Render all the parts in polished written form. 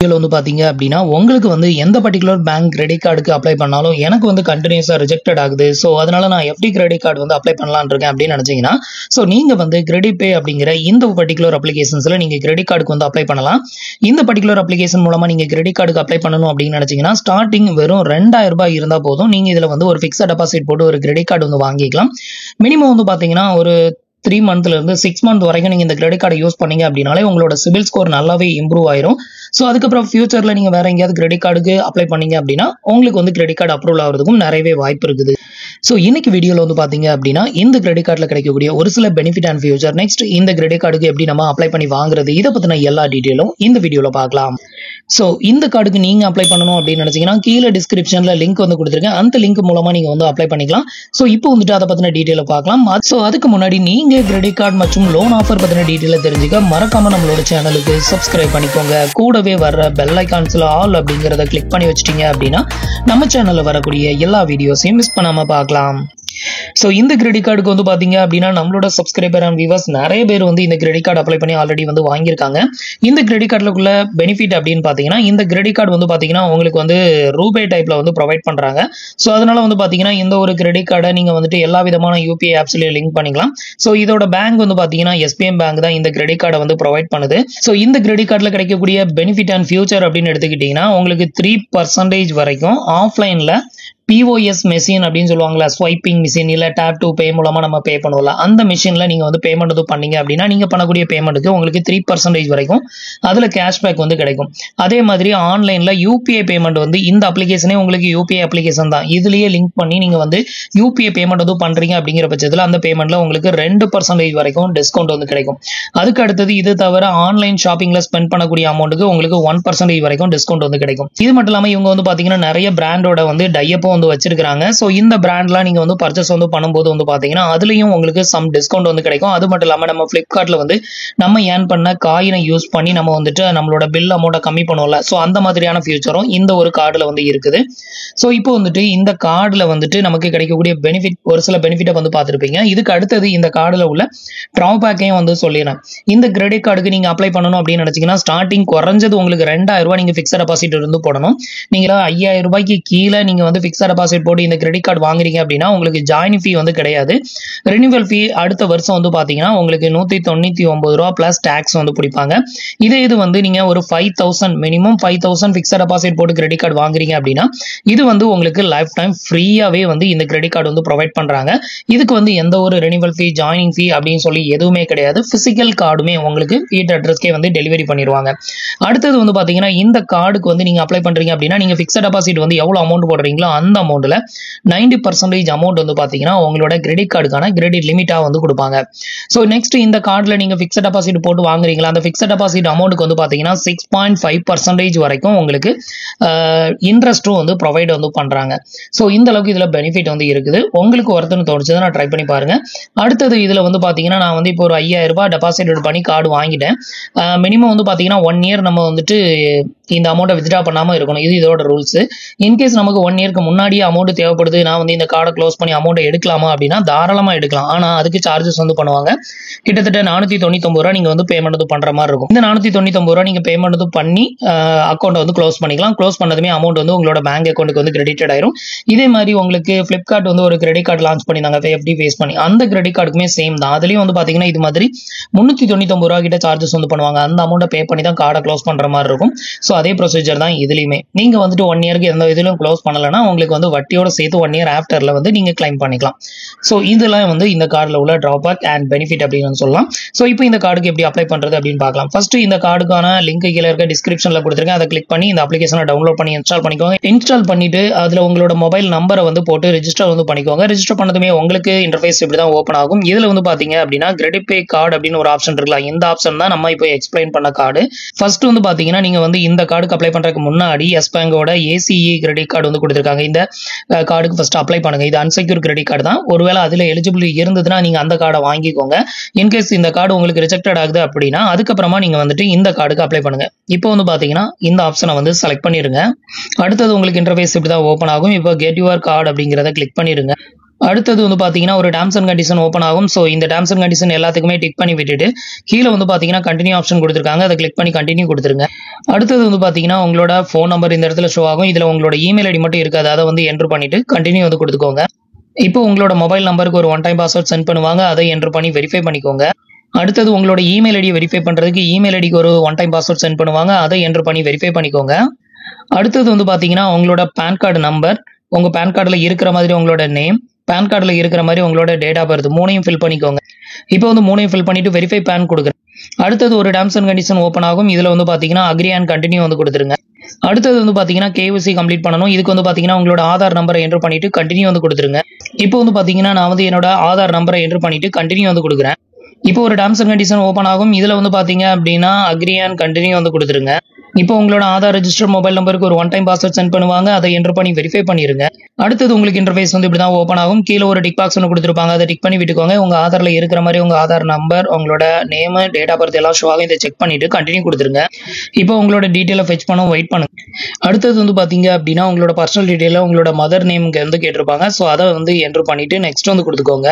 வீடியோல வந்து பாத்தீங்க அப்படின்னா உங்களுக்கு வந்து எந்த பர்టిక్యులர் பேங்க் கிரெடிட் கார்டுக்கு அப்ளை பண்ணாலும் எனக்கு வந்து கண்டினியூஸா ரிஜெக்டட் ஆகுது. சோ அதனால நான் FD கிரெடிட் கார்டு வந்து அப்ளை பண்ணலாம்னு இருக்கேன் அப்படின்னு நினைச்சீங்கன்னா சோ நீங்க வந்து கிரெடிட் பே அப்படிங்கிற இந்த பர்టిక్యులர் அப்ளிகேஷன்ஸ்ல நீங்க கிரெடிட் கார்டுக்கு வந்து அப்ளை பண்ணலாம். இந்த பர்టిక్యులர் அப்ளிகேஷன் மூலமா நீங்க கிரெடிட் கார்டுக்கு அப்ளை பண்ணணும் அப்படின்னு நினைச்சீங்கன்னா ஸ்டார்டிங் வெறும் 2000 ரூபாய் இருந்தா போதும். நீங்க இதுல வந்து ஒரு ஃபிக்ஸட் டெபாசிட் போட்டு ஒரு கிரெடிட் கார்டு வந்து வாங்கிக்கலாம். மினிமம் வந்து பாத்தீங்கன்னா ஒரு 3 மந்த்ல இருந்து 6 மந்த் வரைக்கும் நீங்க இந்த கிரெடிட் கார்டை யூஸ் பண்ணீங்க அப்படின்னாலே உங்களோட சிபில் ஸ்கோர் நல்லாவே இம்ப்ரூவ் ஆயிரும். சோ அதுக்கப்புறம் ஃபியூச்சர்ல நீங்க வேற எங்கேயாவது கிரெடிட் கார்டுக்கு அப்ளை பண்ணீங்க அப்படின்னா உங்களுக்கு வந்து கிரெடிட் கார்டு அப்ரூவல் ஆகிறதுக்கும் நிறையவே வாய்ப்பு இருக்குது. சோ இன்னைக்கு வீடியோல வந்து பாத்தீங்க அப்படின்னா இந்த கிரெடிட் கார்டுல கிடைக்கக்கூடிய ஒரு சில பெனிஃபிட் அண்ட் ஃபியூச்சர், நெக்ஸ்ட் இந்த கிரெடிட் கார்டுக்கு எப்படி நம்ம அப்ளை பண்ணி வாங்குறது, இதை பத்தின எல்லா டீடைலும் இந்த வீடியோல பார்க்கலாம். சோ இந்த கார்டுக்கு நீங்க அப்ளை பண்ணணும் அப்படின்னு நினைச்சீங்கன்னா கீழே டிஸ்கிரிப்ஷன்ல லிங்க் வந்து கொடுத்துருக்கேன். அந்த லிங்க் மூலமா நீங்க வந்து அப்ளை பண்ணிக்கலாம். சோ இப்போ வந்துட்டு அதை பத்தின டீடைல பார்க்கலாம். சோ அதுக்கு முன்னாடி நீங்க கிரெடிட் கார்டு மற்றும் லோன் ஆஃபர் பத்தின டீடைல தெரிஞ்சுக்க மறக்காம நம்மளோட சேனலுக்கு சப்ஸ்கிரைப் பண்ணிக்கோங்க. கூடவே வர்ற பெல் ஐகான்ஸ்ல ஆல் அப்படிங்கறத கிளிக் பண்ணி வச்சிட்டீங்க அப்படின்னா நம்ம சேனல்ல வரக்கூடிய எல்லா வீடியோஸையும் மிஸ் பண்ணாம பார்க்கலாம். சோ இந்த கிரெடிட் கார்டுக்கு வந்து பாத்தீங்க அப்படின்னா நம்மளோட சப்ஸ்கிரைபர் அண்ட் வியூவர்ஸ் நிறைய பேர் வந்து இந்த கிரெடிட் கார்டு அப்ளை பண்ணி ஆல்ரெடி வந்து வாங்கியிருக்காங்க. இந்த கிரெடிட் கார்டுக்குள்ள பெனிஃபிட் அப்படின்னு பாத்தீங்கன்னா இந்த கிரெடிட் கார்டு வந்து பாத்தீங்கன்னா உங்களுக்கு வந்து ரூபே டைப்ல வந்து ப்ரொவைட் பண்றாங்க. சோ அதனால வந்து பாத்தீங்கன்னா இந்த ஒரு கிரெடிட் கார்டை நீங்க வந்துட்டு எல்லா விதமான UPI ஆப்ஸ்லயும் லிங்க் பண்ணிக்கலாம். சோ இதோட பேங்க் வந்து பாத்தீங்கன்னா SBM பேங்க் தான் இந்த கிரெடிட் கார்டை வந்து ப்ரொவைட் பண்ணுது. சோ இந்த கிரெடிட் கார்டுல கிடைக்கக்கூடிய பெனிஃபிட் அண்ட் ஃபியூச்சர் அப்படின்னு எடுத்துக்கிட்டீங்கன்னா உங்களுக்கு 3% வரைக்கும் ஆஃப்லைன்ல POS மெஷின் அப்படின்னு சொல்லுவாங்களா, ஸ்வைப்பிங் மிஷின் இல்ல டேப் டு பே மூலமா நம்ம பே பண்ணுவோம்ல, அந்த மிஷின்ல நீங்க வந்து பேமெண்ட் வந்து பண்ணீங்க அப்படின்னா நீங்க பண்ணக்கூடிய பேமெண்ட்டுக்கு உங்களுக்கு 3% வரைக்கும் அதுல கேஷ்பேக் வந்து கிடைக்கும். அதே மாதிரி ஆன்லைன்ல UPI பேமெண்ட் வந்து இந்த அப்ளிகேஷனே உங்களுக்கு UPI அப்ளிகேஷன் தான், இதுலயே லிங்க் பண்ணி நீங்க வந்து UPI பேமெண்ட் வந்து பண்றீங்க அப்படிங்கிற பட்சத்துல அந்த பேமெண்ட்ல உங்களுக்கு 2% வரைக்கும் டிஸ்கவுண்ட் வந்து கிடைக்கும். அதுக்கு அடுத்தது இது தவிர ஆன்லைன் ஷாப்பிங்ல ஸ்பெண்ட் பண்ணக்கூடிய அமௌண்ட்டுக்கு உங்களுக்கு 1% வரைக்கும் டிஸ்கவுண்ட் வந்து கிடைக்கும். இது மட்டும் இல்லாம இவங்க வந்து பாத்தீங்கன்னா நிறைய பிராண்டோட வந்து டையப்பும் வந்து வச்சிருக்காங்க. சோ இந்த பிராண்ட்லாம் நீங்க வந்து பர்ச்சேஸ் வந்து பண்ணும்போது வந்து பாத்தீங்கன்னா அதுலயும் உங்களுக்கு சம் டிஸ்கவுண்ட் வந்து கிடைக்கும். அது மட்டும் இல்லாம நம்ம Flipkartல வந்து நம்ம ஏர்ன் பண்ண காயினை யூஸ் பண்ணி நம்ம வந்துட்டு நம்மளோட பில் அமௌண்ட்டை கம்மி பண்ணுவோம்ல, சோ அந்த மாதிரியான ஃபியூச்சரும் இந்த ஒரு கார்டுல வந்து இருக்குது. சோ இப்போ வந்துட்டு இந்த கார்டுல வந்துட்டு நமக்கு கிடைக்கக்கூடிய பெனிஃபிட் ஒரு சில பெனிஃபிட்டை வந்து பார்த்திருப்பீங்க. இதுக்கு அடுத்தது இந்த கார்டுல உள்ள டிராபேக்கையும் வந்து சொல்லிடுறேன். இந்த கிரெடிட் கார்டுக்கு நீங்க அப்ளை பண்ணணும் அப்படின்னு நினைச்சீங்கன்னா ஸ்டார்டிங் குறைஞ்சது உங்களுக்கு 2000 ரூபாய் நீங்க பிக்ஸட் டெபாசிட் இருந்து போடணும். நீங்க 5000 ரூபாய்க்கு கீழே நீங்க வந்து பிக்ஸட் டெபாசிட் போட்டு இந்த கிரெடிட் கார்டு வாங்குறீங்க அப்படின்னா உங்களுக்கு ஜாயின் ஃபீ வந்து கிடையாது. ரெனிவல் ஃபீ அடுத்த வருஷம் வந்து பாத்தீங்கன்னா உங்களுக்கு 199 ரூபா பிளஸ் டாக்ஸ் வந்து பிடிப்பாங்க. இது வந்து நீங்க ஒரு 5000 மினிமம் 5000 பிக்ஸட் டெபாசிட் போட்டு கிரெடிட் கார்டு வாங்குறீங்க அப்படின்னா இது வந்து உங்களுக்கு லைஃப் டைம் ஃப்ரீயாவே வந்து இந்த கிரெடிட் கார்டு வந்து ப்ரொவைட் பண்றாங்க. இதுக்கு வந்து எந்த ஒரு ரெனிவல் ஃபீ ஜாயினிங் ஃபீ அப்படின்னு சொல்லி எதுவுமே கிடையாது. பிசிக்கல் கார்டுமே உங்களுக்கு வீட்டு அட்ரஸ்க்கே வந்து டெலிவரி பண்ணிடுவாங்க. அடுத்தது வந்து பாத்தீங்கன்னா இந்த கார்டுக்கு வந்து நீங்க அப்ளை பண்றீங்க அப்படின்னா நீங்க பிக்ஸட் டெபாசிட் வந்து எவ்வளவு அமௌண்ட் போடுறீங்களோ அந்த அமௌண்ட்ல 90% அமௌண்ட் வந்து பாத்தீங்கன்னா உங்களோட கிரெடிட் கார்டுக்கான கிரெடிட் லிமிட்டா வந்து கொடுப்பாங்க. சோ நெக்ஸ்ட் இந்த கார்டுல நீங்க பிக்ஸட் டெபாசிட் போட்டு வாங்குறீங்களா, அந்த பிக்ஸட் டெபாசிட் அமௌண்ட்க்கு வந்து பாத்தீங்கன்னா 6.5% வரைக்கும் உங்களுக்கு இன்ட்ரெஸ்டும் வந்து ப்ரொவைட் வந்து பண்றாங்க. சோ இந்த அளவுக்கு இதுல பெனிஃபிட் வந்து இருக்குது. உங்களுக்கு ஒருத்தன்னு தோணுச்சுன்னா நான் ட்ரை பண்ணி பாருங்க. அடுத்தது இதுல வந்து பாத்தீங்கன்னா நான் வந்து இப்போ ஒரு 5000 ரூபாய் டெபாசிட் பண்ணி கார்டு வாங்கிட்டேன். மினிமம் வந்து பாத்தீங்கன்னா 1 இயர் நம்ம வந்துட்டு இந்த அமௌண்ட்டை வித்ட்ரா பண்ணாம இருக்கணும். இது இதோட ரூல்ஸ். இன்கேஸ் நமக்கு 1 இயருக்கு முன்னாடியே அமௌண்ட் தேவைப்படுது, நான் வந்து இந்த கார்டை க்ளோஸ் பண்ணி அமௌண்ட் எடுக்கலாமா அப்படின்னா தாராளமா எடுக்கலாம். ஆனா அதுக்கு சார்ஜஸ் வந்து பண்ணுவாங்க. கிட்டத்தட்ட 499 ரூபாய் நீங்க வந்து பேமெண்ட் வந்து பண்ற மாதிரி இருக்கும். இந்த 499 ரூபாய் நீங்க பேமெண்ட் வந்து பண்ணி அக்கௌண்ட் வந்து க்ளோஸ் பண்ணிக்கலாம். க்ளோஸ் பண்ணதுமே அமௌண்ட் வந்து உங்களோட பேங்க் அக்கௌண்ட்டுக்கு வந்து கிரெடிட்டட் ஆயிரும். இதே மாதிரி உங்களுக்கு Flipkart வந்து ஒரு கிரெடிட் கார்டு லான்ச் பண்ணிருந்தாங்க FD பேஸ் பண்ணி, அந்த கிரெடிட் கார்டுக்குமே சேம் தான். அதுலயும் வந்து பாத்தீங்கன்னா இது மாதிரி 399 ரூபாய் கிட்ட சார்ஜஸ் வந்து பண்ணுவாங்க. அந்த அமௌண்ட்டை பே பண்ணி தான் கார்டை க்ளோஸ் பண்ற மாதிரி இருக்கும். சோ அதே ப்ரொசீஜர் தான் இதுலயுமே. நீங்க வந்துட்டு 1 இயருக்கு எந்த இதுலயும் க்ளோஸ் பண்ணலன்னா உங்களுக்கு வந்து வட்டியோட சேர்த்து 1 இயர் ஆஃப்டர்ல வந்து நீங்க கிளைம் பண்ணிக்கலாம். சோ இதெல்லாம் வந்து இந்த கார்டுல உள்ள டிராபேக் அண்ட் பெனிஃபிட் அப்படின்னு சொல்லலாம். சோ இப்போ இந்த கார்டுக்கு எப்படி அப்ளை பண்றது அப்படின்னு பார்க்கலாம். ஃபர்ஸ்ட் இந்த கார்டுக்கான லிங்க் கீழே இருக்க டிஸ்கிரிப்ஷன்ல கொடுத்துருக்கேன். அதை கிளிக் பண்ணி இந்த அப்ளிகேஷனை டவுன்லோட் பண்ணி இன்ஸ்டால் பண்ணிக்கோங்க. இன்ஸ்டால் பண்ணிட்டு அதுல உங்களோட மொபைல் நம்பரை வந்து போட்டு ரெஜிஸ்டர் வந்து பண்ணிக்கோங்க. ரெஜிஸ்டர் பண்ணதுமே உங்களுக்கு இன்டர்ஃபேஸ் இப்படி தான் ஓப்பன் ஆகும். இதுல வந்து பாத்தீங்க அப்படின்னா கிரெடிட் பே கார்டு அப்படின்னு ஒரு ஆப்ஷன் இருக்கலாம். இந்த ஆப்ஷன் தான் நம்ம இப்போ எக்ஸ்பிளைன் பண்ண கார்டு. ஃபர்ஸ்ட் வந்து பாத்தீங்கன்னா நீங்க வந்து இந்த கார்டுக்கு அப்ளை பண்றதுக்கு முன்னாடி எஸ் பேங்கோட ACE கிரெடிட் கார்டு வந்து கொடுத்திருக்காங்க. இந்த கார்டுக்கு ஃபர்ஸ்ட் அப்ளை பண்ணுங்க. இது அன்செக்யூர் கிரெடிட் கார்டு தான். ஒருவேளை அதுல எலிஜிபிலிட்டி இருந்ததுன்னா நீங்க அந்த கார்டை வாங்கிக்கோங்க. இன்கேஸ் இந்த கார்டு உங்களுக்கு ரிஜெக்டட் ஆகுது அப்படின்னா அதுக்கப்புறமா நீங்க வந்துட்டு இந்த கார்டுக்கு அப்ளை பண்ணுங்க. இப்போ வந்து பாத்தீங்கன்னா இந்த ஆப்ஷனை வந்து செலக்ட் பண்ணிருங்க. அடுத்தது உங்களுக்கு இன்டர்ஃபேஸ் இப்படி தான் ஓப்பன் ஆகும். இப்போ கெட் யுவர் கார்டு அப்படிங்கறத கிளிக் பண்ணிருங்க. அடுத்தது வந்து பார்த்தீங்கன்னா ஒரு டேர்ம்ஸ் அண்ட் கண்டிஷன் ஓப்பன் ஆகும். ஸோ இந்த டேர்ம்ஸ் அண்ட் கண்டிஷன் எல்லாத்துக்குமே டிக் பண்ணி விட்டுட்டு கீழே வந்து பார்த்தீங்கன்னா கண்டினியூ ஆப்ஷன் கொடுத்துருக்காங்க. அதை கிளிக் பண்ணி கண்டினியூ கொடுத்துருங்க. அடுத்தது வந்து பார்த்தீங்கன்னா உங்களோட ஃபோன் நம்பர் இந்த இடத்துல ஷோ ஆகும். இதில் உங்களோட இமெயில் ஐடி மட்டும் இருக்காது. அதை வந்து என்ட்ரு பண்ணிட்டு கண்டினியூ வந்து கொடுத்துக்கோங்க. இப்போ உங்களோட மொபைல் நம்பருக்கு ஒரு ஒன் டைம் பாஸ்வேர்ட் சென்ட் பண்ணுவாங்க. அதை என்ட்ரு பண்ணி வெரிஃபை பண்ணிக்கோங்க. அடுத்தது உங்களோட இமெயில் ஐடியை வெரிஃபை பண்ணுறதுக்கு இமெயில் ஐடிக்கு ஒரு ஒன் டைம் பாஸ்வேர்ட் சென்ட் பண்ணுவாங்க. அதை என்ட்ரு பண்ணி வெரிஃபை பண்ணிக்கோங்க. அடுத்தது வந்து பார்த்தீங்கன்னா உங்களோட பேன் கார்டு நம்பர், உங்கள் பேன் கார்டில் இருக்கிற மாதிரி உங்களோட நேம், பேன் கார்டில் இருக்கிற மாதிரி உங்களோட டேட் ஆஃப் பர்த் மூணையும் ஃபில் பண்ணிக்கோங்க. இப்போ வந்து மூணையும் ஃபில் பண்ணிட்டு வெரிஃபை பேன் கொடுக்குறேன். அடுத்தது ஒரு டேர்ம்ஸ் அண்ட் கண்டிஷன் ஓப்பன் ஆகும். இதில் வந்து பார்த்தீங்கன்னா அக்ரி அண்ட் கண்டினியூ வந்து கொடுத்துருங்க. அடுத்தது வந்து பார்த்தீங்கன்னா KYC கம்ப்ளீட் பண்ணணும். இதுக்கு வந்து பார்த்தீங்கன்னா உங்களோட ஆதார் நம்பரை என்ட்ரு பண்ணிட்டு கண்டினியூ வந்து கொடுத்துருங்க. இப்போ வந்து பார்த்தீங்கன்னா நான் வந்து என்னோட ஆதார் நம்பரை என்ட்ரு பண்ணிட்டு கண்டினியூ வந்து கொடுக்குறேன். இப்போ ஒரு டேர்ம்ஸ் அண்ட் கண்டிஷன் ஓப்பன் ஆகும். இதில் வந்து பார்த்தீங்க அப்படின்னா அக்ரி அண்ட் கண்டினியூ வந்து கொடுத்துருங்க. இப்போ உங்களோட ஆதார் ரெஜிஸ்டர் மொபைல் நம்பருக்கு ஒரு ஒன் டைம் பாஸ்வேர்ட் சென்ட் பண்ணுவாங்க. அதை என்ட்ரு பண்ணி வெரிஃபை பண்ணிருங்க. அடுத்தது உங்களுக்கு இன்டர்ஃபேஸ் வந்து இப்படி தான் ஓப்பன் ஆகும். கீழே ஒரு டிக் பாக்ஸ் ஒன்று கொடுத்துருப்பாங்க. அதை டிக் பண்ணி விட்டுக்கோங்க. உங்கள் ஆதாரில் இருக்கிற மாதிரி உங்கள் ஆதார் நம்பர், உங்களோட நேமு, டேட் ஆஃப் பர்த் எல்லாம் ஷோ ஆகும். இதை செக் பண்ணிட்டு கண்டினியூ கொடுத்துருங்க. இப்போ உங்களோட டீட்டெயிலை ஃபெச் பண்ண வெயிட் பண்ணுங்க. அடுத்தது வந்து பார்த்தீங்க அப்படின்னா உங்களோட பர்சனல் டீட்டெயிலை உங்களோட மதர் நேமுக்கு வந்து கேட்டிருப்பாங்க. ஸோ அதை வந்து என்ட்ரு பண்ணிட்டு நெக்ஸ்ட் வந்து கொடுத்துக்கோங்க.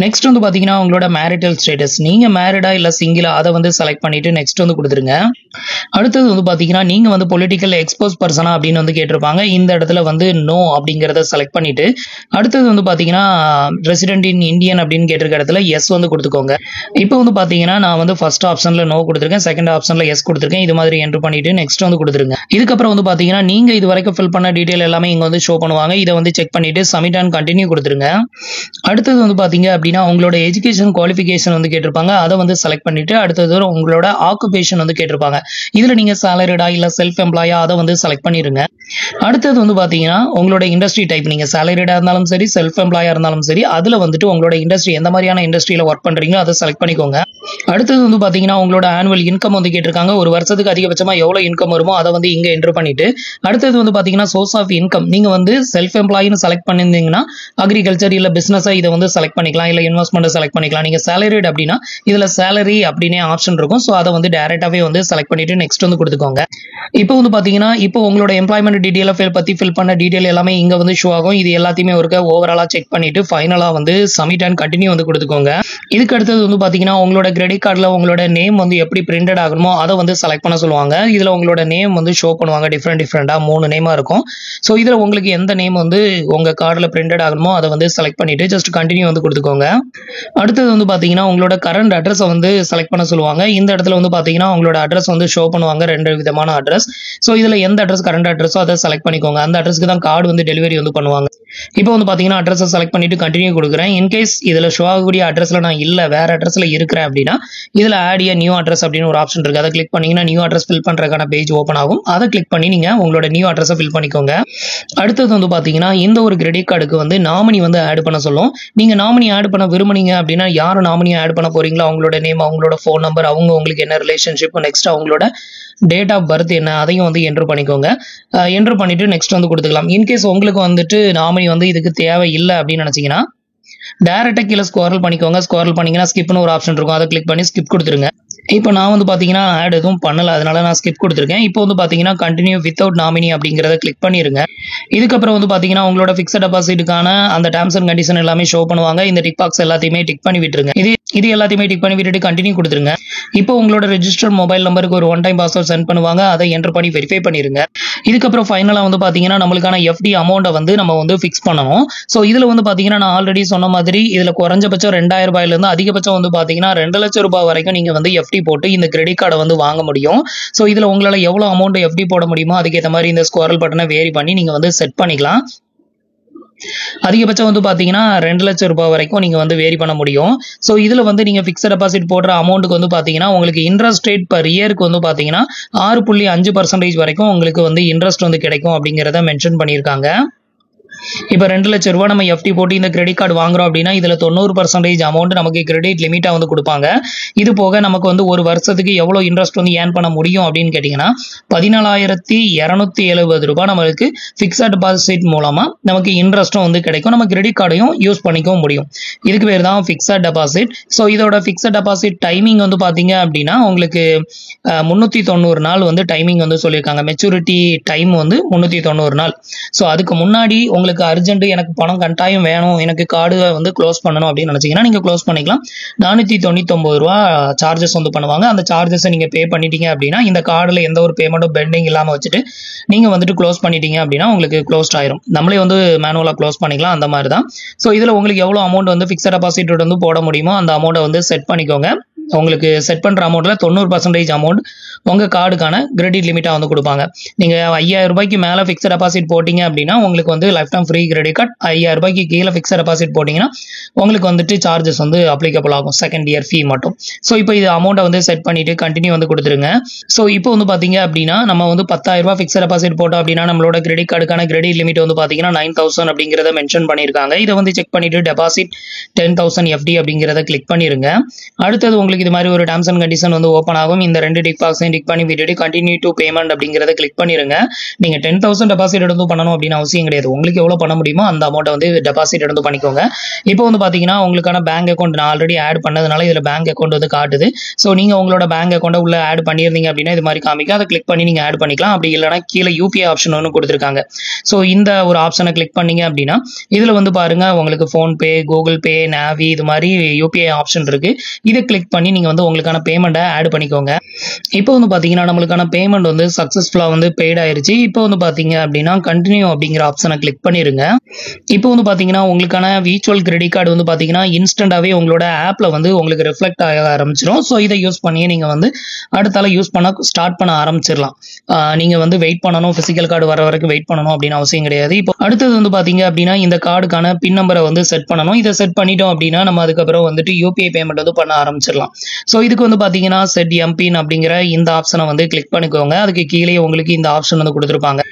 நெக்ஸ்ட் வந்து பார்த்தீங்கன்னா உங்களோட மேரிட்டல் ஸ்டேட்டஸ், நீங்கள் மேரிடா இல்லை சிங்கிளா, அதை வந்து செலக்ட் பண்ணிட்டு நெக்ஸ்ட் வந்து கொடுத்துருங்க. அடுத்தது வந்து பார்த்தீங்கன்னா நீங்கள் வந்து பொலிட்டிக்கல் எக்ஸ்போஸ் பர்சனா அப்படின்னு வந்து கேட்டிருப்பாங்க. இந்த இடத்துல வந்து நோ அப்படிங்கிறத செலக்ட் பண்ணிட்டு அடுத்தது வந்து பார்த்தீங்கன்னா ரெசிடென்ட் இன் இந்தியன் அப்படின்னு கேட்டிருக்க இடத்துல எஸ் வந்து கொடுத்துக்கோங்க. இப்போ வந்து பார்த்தீங்கன்னா நான் வந்து ஃபர்ஸ்ட் ஆப்ஷனில் நோ கொடுத்துருக்கேன், செகண்ட் ஆப்ஷனில் எஸ் கொடுத்துருக்கேன். இது மாதிரி என்ட்ரு பண்ணிட்டு நெக்ஸ்ட் வந்து கொடுத்துருங்க. இதுக்கப்புறம் வந்து பார்த்தீங்கன்னா நீங்கள் இது வரைக்கும் ஃபில் பண்ண டீட்டெயில் எல்லாமே இங்கே வந்து ஷோ பண்ணுவாங்க. இதை வந்து செக் பண்ணிட்டு சப்மிட் அண்ட் கண்டினியூ கொடுத்துருங்க. அடுத்தது வந்து பார்த்தீங்க அப்படின்னா உங்களோட எஜுகேஷன் குவாலிஃபிகேஷன் வந்து கேட்டிருப்பாங்க. அதை வந்து செலக்ட் பண்ணிட்டு அடுத்தது உங்களோட ஆக்குபேஷன் வந்து கேட்டிருப்பாங்க. இதில் நீங்கள் சேலரிடா இல்லை செல்ஃப் எம்ப்ளாயா, அதை வந்து செலக்ட் பண்ணிருங்க. அடுத்தது வந்து பார்த்தீங்கன்னா உங்களோட இண்டஸ்ட்ரி டைப், நீங்கள் சேலரிடா இருந்தாலும் சரி செல்ஃப் எம்ப்ளாயா இருந்தாலும் சரி, அதில் வந்துட்டு உங்களோட இண்டஸ்ட்ரி எந்த மாதிரியான இண்டஸ்ட்ரியில் ஒர்க் பண்ணுறீங்களோ அதை செலக்ட் பண்ணிக்கோங்க. அடுத்தது வந்து பார்த்தீங்கன்னா உங்களோட ஆனுவல் இன்கம் வந்து கேட்டிருக்காங்க. ஒரு வருஷத்துக்கு அதிகபட்சமாக எவ்வளோ இன்கம் வருமோ அதை வந்து இங்கே என்ட்ரு பண்ணிட்டு அடுத்தது வந்து பார்த்தீங்கன்னா சோர்ஸ் ஆஃப் இன்கம், நீங்கள் வந்து செல்ஃப் எம்ப்ளாயின்னு செலக்ட் பண்ணியிருந்தீங்கன்னா அக்ரிகல்ச்சர் இல்லை பிஸ்னஸை இதை வந்து செலக்ட் பண்ணிக்கலாம், இல்லை இன்வெஸ்ட்மெண்ட்டை செலக்ட் பண்ணிக்கலாம். நீங்கள் சேலரிட் அப்படின்னா இதில் சேலரி அப்படின்னே ஆப்ஷன் இருக்கும். ஸோ அதை வந்து டேரெக்டாகவே வந்து செலக்ட் பண்ணிட்டு நெக்ஸ்ட் வந்து கொடுத்துக்கோங்க. இப்போ வந்து பார்த்தீங்கன்னா இப்போ உங்களோட எம்ப்ளாய்மெண்ட் டீட்டெயிலை பற்றி ஃபில் பண்ண டீட்டெயில் எல்லாமே இங்கே வந்து ஷோ ஆகும். இது எல்லாத்தையுமே ஒரு ஓவராலாக செக் பண்ணிட்டு ஃபைனலாக வந்து சப்மிட் அண்ட் கண்டினியூ வந்து கொடுத்துக்கோங்க. இதுக்கு அடுத்தது வந்து பார்த்தீங்கன்னா உங்களோட கிரெடிட் கார்டில் உங்களோட நேம் வந்து எப்படி பிரிண்டட் ஆகணுமோ அதை வந்து செலக்ட் பண்ண சொல்லுவாங்க. இதில் உங்களோட நேம் வந்து ஷோ பண்ணுவாங்க. டிஃப்ரெண்டாக 3 நேமாக இருக்கும். ஸோ இதில் உங்களுக்கு எந்த நேம் வந்து உங்கள் கார்டில் பிரிண்டட் ஆகணுமோ அதை வந்து செலக்ட் பண்ணிட்டு ஜஸ்ட் கண்டினியூ வந்து கொடுத்துக்கோங்க. அடுத்தது வந்து பார்த்தீங்கன்னா உங்களோட கரண்ட் அட்ரஸை வந்து செலக்ட் பண்ண சொல்லுவாங்க. இந்த இடத்துல வந்து பார்த்தீங்கன்னா உங்களோட அட்ரஸ் வந்து ஷோ பண்ணுவாங்க, 2 விதமான அட்ரஸ். ஸோ இதில் எந்த அட்ரஸ் கரண்ட் அட்ரஸோ அதை செலக்ட் பண்ணிக்கோங்க. அந்த அட்ரஸ்க்கு தான் கார்டு வந்து டெலிவரி வந்து பண்ணுவாங்க. இப்போ வந்து பார்த்தீங்கன்னா அட்ரஸை செலக்ட் பண்ணிட்டு கண்டினியூ கொடுக்குறேன். இன்கேஸ் இதில் ஷோ ஆகக்கூடிய அட்ரஸில் நான் இல்லை வேற அட்ரஸில் இருக்கிறேன் அப்படின்னா இதில் ஆட் ஏ நியூ அட்ரஸ் அப்படின்னு ஒரு ஆப்ஷன் இருக்குது. அதை கிளிக் பண்ணிங்கன்னா நியூ அட்ரஸ் ஃபில் பண்ணுறதுக்கான பேஜ் ஓப்பன் ஆகும். அதை கிளிக் பண்ணி நீங்கள் உங்களோட நியூ அட்ரஸை ஃபில் பண்ணிக்கோங்க. அடுத்தது வந்து பார்த்தீங்கன்னா இந்த ஒரு கிரெடிட் கார்டுக்கு வந்து நாமினி வந்து ஆட் பண்ண சொல்லும். நீங்கள் நாமினி ஆட் பண்ண விரும்புனீங்க அப்படின்னா யார் நாமினி ஆட் பண்ண போறீங்களோ அவங்களோட நேம், அவங்களோட ஃபோன் நம்பர், அவங்க உங்களுக்கு என்ன ரிலேஷன்ஷிப், நெக்ஸ்ட் அவங்களோட டேட் ஆஃப் பர்த் என்ன, அதையும் வந்து என்ட்ரு பண்ணிக்கோங்க. என்ட்ரு பண்ணிட்டு நெக்ஸ்ட் வந்து கொடுத்துக்கலாம். இன்கேஸ் உங்களுக்கு வந்துட்டு நாமினி வந்து இதுக்கு தேவை இல்லை அப்படின்னு நினைச்சீங்கன்னா டேரக்டாக கீழே ஸ்க்ரோல் பண்ணிக்கோங்க. ஸ்க்ரோல் பண்ணிங்கன்னா ஸ்கிப்னு ஒரு ஆப்ஷன் இருக்கும். அதை கிளிக் பண்ணி ஸ்கிப் கொடுத்துருங்க. இப்போ நான் வந்து பார்த்தீங்கன்னா ஆட் எதுவும் பண்ணலை, அதனால நான் ஸ்கிப் கொடுத்துருக்கேன். இப்போ வந்து பார்த்தீங்கன்னா கண்டினியூ வித்தவுட் நாமினி அப்படிங்கிறத கிளிக் பண்ணிருங்க. இதுக்கப்புறம் வந்து பார்த்தீங்கன்னா உங்களோட ஃபிக்ஸட் டெபாசிட்டுக்கான அந்த டேர்ம்ஸ் அண்ட் கண்டிஷன் எல்லாமே ஷோ பண்ணுவாங்க. இந்த டிக் பாக்ஸ் எல்லாத்தையுமே டிக் பண்ணி விட்டுருங்க. இது எல்லாத்தையுமே டிக் பண்ணி விட்டுட்டு கண்டினியூ கொடுத்துருங்க. இப்போ உங்களோட ரெஜிஸ்டர் மொபைல் நம்பருக்கு ஒரு ஒன் டைம் பாஸ்வேர்ட் சென்ட் பண்ணுவாங்க. அதை என்ட்ரு பண்ணி வெரிஃபை பண்ணிருங்க. இதுக்கப்புறம் ஃபைனலாக வந்து பார்த்தீங்கன்னா நம்மளுக்கான எஃப்டி அமௌண்ட்டை வந்து நம்ம வந்து ஃபிக்ஸ் பண்ணணும். ஸோ இதில் வந்து பார்த்தீங்கன்னா நான் ஆல்ரெடி சொன்ன மாதிரி இதில் குறைஞ்சபட்சம் 2000 ரூபாயிலிருந்து அதிகபட்சம் வந்து பார்த்தீங்கன்னா 2 லட்சம் ரூபாய் வரைக்கும் நீங்கள் வந்து எஃப்டி போட்டு இந்த கிரெடிட் கார்டை வந்து வாங்க முடியும். ஸோ இதில் உங்களால் எவ்வளோ அமௌண்ட் எஃப்டி போட முடியுமோ அதுக்கேற்ற மாதிரி இந்த ஸ்கோரல் பட்டனை வேரி பண்ணி நீங்கள் வந்து செட் பண்ணிக்கலாம். அதிகபட்சம் வந்து பார்த்தீங்கன்னா 2 லட்சம் ரூபாய் வரைக்கும் நீங்கள் வந்து வேரி பண்ண முடியும். ஸோ இதில் வந்து நீங்கள் ஃபிக்ஸட் டெபாசிட் போடுற அமௌண்ட்டுக்கு வந்து பார்த்தீங்கன்னா உங்களுக்கு இன்ட்ரெஸ்ட் ரேட் பர் இயருக்கு வந்து பார்த்தீங்கன்னா 6.5% வரைக்கும் உங்களுக்கு வந்து இன்ட்ரெஸ்ட் வந்து கிடைக்கும் அப்படிங்கிறத மென்ஷன் பண்ணியிருக்காங்க. இப்போ 2 லட்சம் ரூபாய் நம்ம எஃப்டி போட்டு இந்த கிரெடிட் கார்டு வாங்குறோம் அப்படின்னா இதில் 90% அமௌண்ட் நமக்கு கிரெடிட் லிமிட்டாக வந்து கொடுப்பாங்க. இது போக நமக்கு வந்து ஒரு வருஷத்துக்கு எவ்வளோ இன்ட்ரெஸ்ட் வந்து ஏர்ன் பண்ண முடியும் அப்படின்னு கேட்டிங்கன்னா 14,270 ரூபாய் நம்மளுக்கு ஃபிக்ஸட் டெபாசிட் மூலமாக நமக்கு இன்ட்ரெஸ்ட்டும் வந்து கிடைக்கும். நம்ம கிரெடிட் கார்டையும் யூஸ் பண்ணிக்கவும் முடியும். இதுக்கு பேர் தான் ஃபிக்ஸட் டெபாசிட். ஸோ இதோட ஃபிக்ஸட் டெபாசிட் டைமிங் வந்து பார்த்தீங்க அப்படின்னா உங்களுக்கு 390 நாள் வந்து டைமிங் வந்து சொல்லியிருக்காங்க. மெச்சூரிட்டி டைம் வந்து 390 நாள். ஸோ அதுக்கு முன்னாடி உங்களுக்கு உங்களுக்கு அர்ஜென்ட் எனக்கு பணம் கட்டாயம் வேணும், எனக்கு கார்டு வந்து க்ளோஸ் பண்ணணும் அப்படின்னு நினைச்சீங்கன்னா நீங்க க்ளோஸ் பண்ணிக்கலாம். 499 ரூபா சார்ஜஸ் வந்து பண்ணுவாங்க. அந்த சார்ஜஸை நீங்க பே பண்ணிட்டீங்க அப்படின்னா இந்த கார்டுல எந்த ஒரு பேமெண்ட்டும் பெண்டிங் இல்லாம வச்சுட்டு நீங்க வந்துட்டு க்ளோஸ் பண்ணிட்டீங்க அப்படின்னா உங்களுக்கு க்ளோஸ்ட் ஆயிரும். நம்மளே வந்து மேனுவலா க்ளோஸ் பண்ணிக்கலாம், அந்த மாதிரி தான். ஸோ இதுல உங்களுக்கு எவ்வளவு அமௌண்ட் வந்து ஃபிக்ஸட் டெபாசிட் வந்து போட முடியுமோ அந்த அமௌண்ட்டை வந்து செட் பண்ணிக்கோங்க. உங்களுக்கு செட் பண்ற அமௌண்ட்ல 90% அமௌண்ட் உங்க கார்டுக்கான கிரெடிட் லிமிட்டா வந்து கொடுப்பாங்க. நீங்க 5000 ரூபாய்க்கு மேல ஃபிக்ஸட் டெபாசிட் போட்டீங்க அப்படின்னா உங்களுக்கு வந்து life time free credit card. 5000 ரூபாய்க்கு கீழே ஃபிக்ஸட் டெபாசிட் போட்டீங்கன்னா உங்களுக்கு வந்துட்டு சார்ஜஸ் வந்து அப்ளிகபிள் ஆகும், செகண்ட் இயர் ஃபீ மட்டும். ஸோ இப்போ இது அமௌண்ட்டை வந்து செட் பண்ணிட்டு கண்டினியூ வந்து கொடுத்துருங்க. ஸோ இப்போ வந்து பாத்தீங்க அப்படின்னா நம்ம வந்து 10,000 ரூபாய் ஃபிக்ஸட் டெபாசிட் போட்டோம் அப்படின்னா நம்மளோட கிரெடிட் கார்டுக்கான கிரெடிட் லிமிட் வந்து பாத்தீங்கன்னா 9000 அப்படிங்கிறத மென்ஷன் பண்ணிருக்காங்க. இதை வந்து செக் பண்ணிட்டு டெபாசிட் 10,000 FD அப்படிங்கிறத கிளிக் பண்ணிருங்க. அடுத்தது உங்களுக்கு இது மாதிரி ஒரு டேர்ம்ஸ் அண்ட் கண்டிஷன் வந்து ஓப்பன் ஆகும். இந்த 2 டிக் பாக்ஸையும் டிக் பண்ணி விட்டுட்டு கண்டினியூ டு பேமெண்ட் அப்படிங்கிறத கிளிக் பண்ணிருங்க. நீங்க 10,000 டெபாசிட் எடுத்து பண்ணணும் அப்படின்னு அவசியம் கிடையாது. உங்களுக்கு எவ்வளவு பண்ண முடியுமோ அந்த அமௌண்ட்டை வந்து டெபாசிட் எடுத்து பண்ணிக்கோங்க. இப்போ வந்து பாத்தீங்கன்னா உங்களுக்கான பேங்க் அக்கௌண்ட் நான் ஆல்ரெடி ஆட் பண்ணதுனால இதுல பேங்க் அக்கௌண்ட் வந்து காட்டுது. ஸோ நீங்க உங்களோட பேங்க் அக்கௌண்ட்டை உள்ள ஆட் பண்ணியிருந்தீங்க அப்படின்னா இது மாதிரி காமிக்க, அதை கிளிக் பண்ணி நீங்க ஆட் பண்ணிக்கலாம். அப்படி இல்லைனா கீழே UPI ஆப்ஷன் ஒன்று கொடுத்துருக்காங்க. ஸோ இந்த ஒரு ஆப்ஷனை கிளிக் பண்ணீங்க அப்படின்னா இதுல வந்து பாருங்க உங்களுக்கு ஃபோன்பே, கூகுள் பே, நாவி இது மாதிரி UPI ஆப்ஷன் இருக்கு. இதை கிளிக் பண்ணி நீங்க வந்து உங்களுக்கான பேமெண்ட்டை ஆட் பண்ணிக்கோங்க. இப்போ வந்து பாத்தீங்கன்னா நம்மளுக்கான பேமெண்ட் வந்து சக்சஸ்ஃபுல்லா வந்து பெய்ட் ஆயிருச்சு. இப்போ வந்து பாத்தீங்க அப்படின்னா கண்டினியூ அப்படிங்கிற ஆப்ஷனை கிளிக் பண்ணிருங்க. இப்போ வந்து பாத்தீங்கன்னா உங்களுக்கான விர்ச்சுவல் கிரெடிட் கார்டு வந்து பாத்தீங்கன்னா இன்ஸ்டன்டாவே உங்களோட ஆப்ல வந்து உங்களுக்கு ரிஃப்ளெக்ட் ஆக ஆரம்பிச்சிடும். ஸோ இதை யூஸ் பண்ணி நீங்க வந்து அடுத்தால யூஸ் பண்ண ஸ்டார்ட் பண்ண ஆரம்பிச்சிடலாம். நீங்க வந்து வெயிட் பண்ணணும், பிசிக்கல் கார்டு வர வரைக்கும் வெயிட் பண்ணணும் அப்படின்னு அவசியம் கிடையாது. இப்போ அடுத்தது வந்து பாத்தீங்க அப்படின்னா இந்த கார்டுக்கான பின் நம்பரை வந்து செட் பண்ணணும். இதை செட் பண்ணிட்டோம் அப்படின்னா நம்ம அதுக்கப்புறம் வந்துட்டு UPI பேமெண்ட் வந்து பண்ண ஆரம்பிச்சிடலாம். ஸோ இதுக்கு வந்து பாத்தீங்கன்னா செட் எம்பின் அப்படிங்கிற இந்த ஆப்ஷனை வந்து கிளிக் பண்ணிக்கோங்க. அதுக்கு கீழே உங்களுக்கு இந்த ஆப்ஷன் வந்து கொடுத்துருப்பாங்க.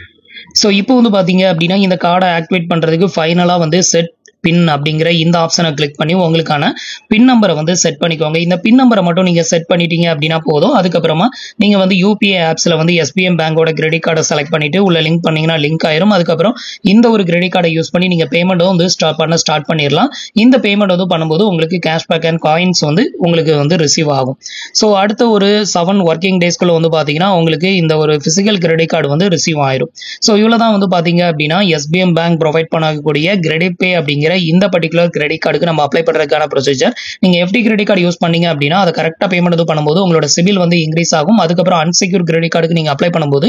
ஸோ இப்போ வந்து பாத்தீங்க அப்படின்னா இந்த கார்டை ஆக்டிவேட் பண்றதுக்கு ஃபைனலா வந்து செட் பின் அப்படிங்கிற இந்த ஆப்ஷனை கிளிக் பண்ணி உங்களுக்கான பின் நம்பரை வந்து செட் பண்ணிக்கோங்க. இந்த பின் நம்பரை மட்டும் நீங்க செட் பண்ணிட்டீங்க அப்படின்னா போதும். அதுக்கப்புறமா நீங்க வந்து UPI ஆப்ஸ்ல வந்து SBM பேங்கோட கிரெடிட் கார்டை செலக்ட் பண்ணிட்டு உள்ள லிங்க் பண்ணீங்கன்னா லிங்க் ஆயிரும். அதுக்கப்புறம் இந்த ஒரு கிரெடிட் கார்டை யூஸ் பண்ணி நீங்க பேமெண்ட் வந்து ஸ்டார்ட் பண்ணிடலாம். இந்த பேமெண்ட் வந்து பண்ணும்போது உங்களுக்கு கேஷ்பேக் அண்ட் காயின்ஸ் வந்து உங்களுக்கு வந்து ரிசீவ் ஆகும். ஸோ அடுத்த ஒரு 7 ஒர்க்கிங் டேஸ்க்குள்ள வந்து பாத்தீங்கன்னா உங்களுக்கு இந்த ஒரு பிசிக்கல் கிரெடிட் கார்டு வந்து ரிசீவ் ஆயிரும். ஸோ இவ்வளவுதான் வந்து பாத்தீங்க அப்படின்னா SBM பேங்க் ப்ரொவைட் பண்ணக்கூடிய கிரெடிட் பே அப்படிங்கிற இந்த பர்டிகுலர் கிரெடிட் கார்டுக்கு நம்ம அப்ளை பண்றதுக்கான ப்ரொசீஜர். நீங்க FD கிரெடிட் கார்டு யூஸ் பண்ணீங்க அப்படின்னா அதை கரெக்டா பேமெண்ட் வந்து பண்ணும்போது உங்களோட சிபில் வந்து இன்க்ரீஸ் ஆகும். அதுக்கப்புறம் அன்செக்யூர் கிரெடிட் கார்டுக்கு நீங்க அப்ளை பண்ணும்போது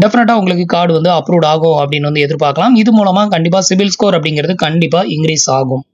டெஃபினட்டா உங்களுக்கு கார்டு வந்து அப்ரூவ் ஆகும் அப்படின்னு வந்து எதிர்பார்க்கலாம். இது மூலமா கண்டிப்பா சிபில் ஸ்கோர் அப்படிங்கிறது கண்டிப்பா இன்க்ரீஸ் ஆகும்.